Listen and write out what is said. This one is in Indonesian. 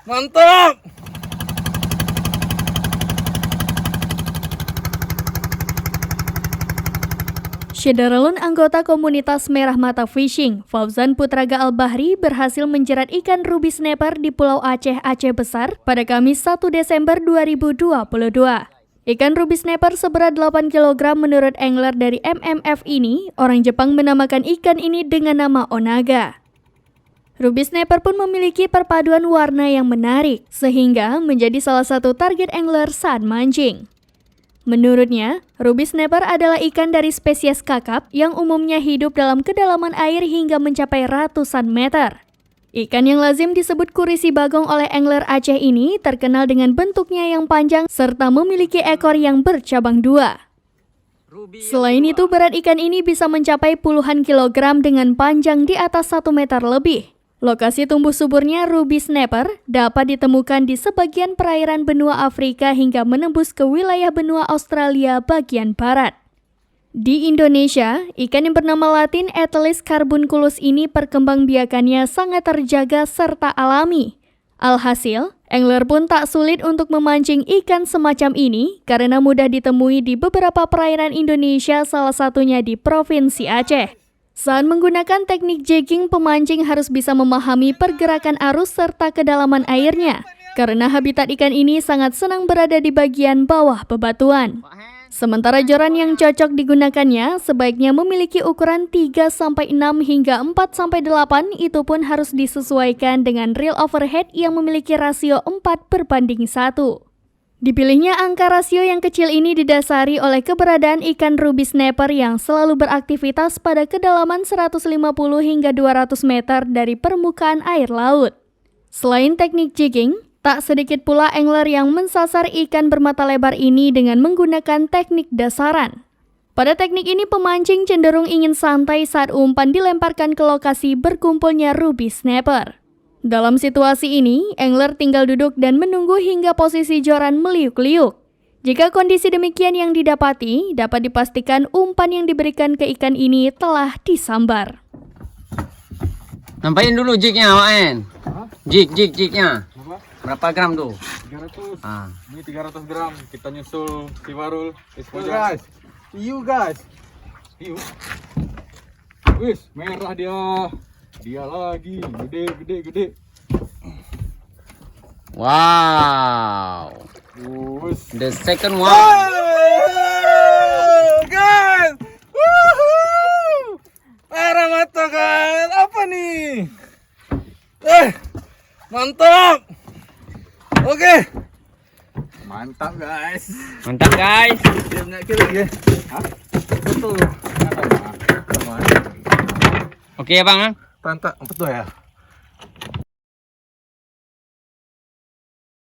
Mantap. Syederalun anggota komunitas Merah Mata Fishing, Fauzan Putraga Al-Bahri berhasil menjerat ikan ruby snapper di Pulau Aceh, Aceh Besar pada Kamis 1 Desember 2022. Ikan ruby snapper seberat 8 kg menurut angler dari MMF ini, orang Jepang menamakan ikan ini dengan nama onaga. Ruby snapper pun memiliki perpaduan warna yang menarik, sehingga menjadi salah satu target angler saat mancing. Menurutnya, ruby snapper adalah ikan dari spesies kakap yang umumnya hidup dalam kedalaman air hingga mencapai ratusan meter. Ikan yang lazim disebut kurisi bagong oleh angler Aceh ini terkenal dengan bentuknya yang panjang serta memiliki ekor yang bercabang dua. Selain itu, berat ikan ini bisa mencapai puluhan kilogram dengan panjang di atas 1 meter lebih. Lokasi tumbuh suburnya ruby snapper dapat ditemukan di sebagian perairan benua Afrika hingga menembus ke wilayah benua Australia bagian barat. Di Indonesia, ikan yang bernama Latin Atelis carbunculus ini perkembangbiakannya sangat terjaga serta alami. Alhasil, angler pun tak sulit untuk memancing ikan semacam ini karena mudah ditemui di beberapa perairan Indonesia, salah satunya di Provinsi Aceh. Saat menggunakan teknik jigging, pemancing harus bisa memahami pergerakan arus serta kedalaman airnya, karena habitat ikan ini sangat senang berada di bagian bawah bebatuan. Sementara joran yang cocok digunakannya sebaiknya memiliki ukuran 3-6 hingga 4-8, itu pun harus disesuaikan dengan reel overhead yang memiliki rasio 4:1. Dipilihnya angka rasio yang kecil ini didasari oleh keberadaan ikan ruby snapper yang selalu beraktivitas pada kedalaman 150 hingga 200 meter dari permukaan air laut. Selain teknik jigging, tak sedikit pula angler yang mensasar ikan bermata lebar ini dengan menggunakan teknik dasaran. Pada teknik ini pemancing cenderung ingin santai saat umpan dilemparkan ke lokasi berkumpulnya ruby snapper. Dalam situasi ini, angler tinggal duduk dan menunggu hingga posisi joran meliuk-liuk. Jika kondisi demikian yang didapati, dapat dipastikan umpan yang diberikan ke ikan ini telah disambar. Nampain dulu jignya, Wan. Jignya. Berapa gram tuh? 300. Ini 300 gram. Kita nyusul si Warul. Guys. Guys. Wis, merah dia. Dia lagi. Gede. Wow. Wis. The second one. Guys. Woohoo! Merah mata guys. Apa nih? Mantap. Oke. Mantap guys. Dia nggak kira ya. Hah? Betul. Oke ya, Bang. Tanta, betul ya.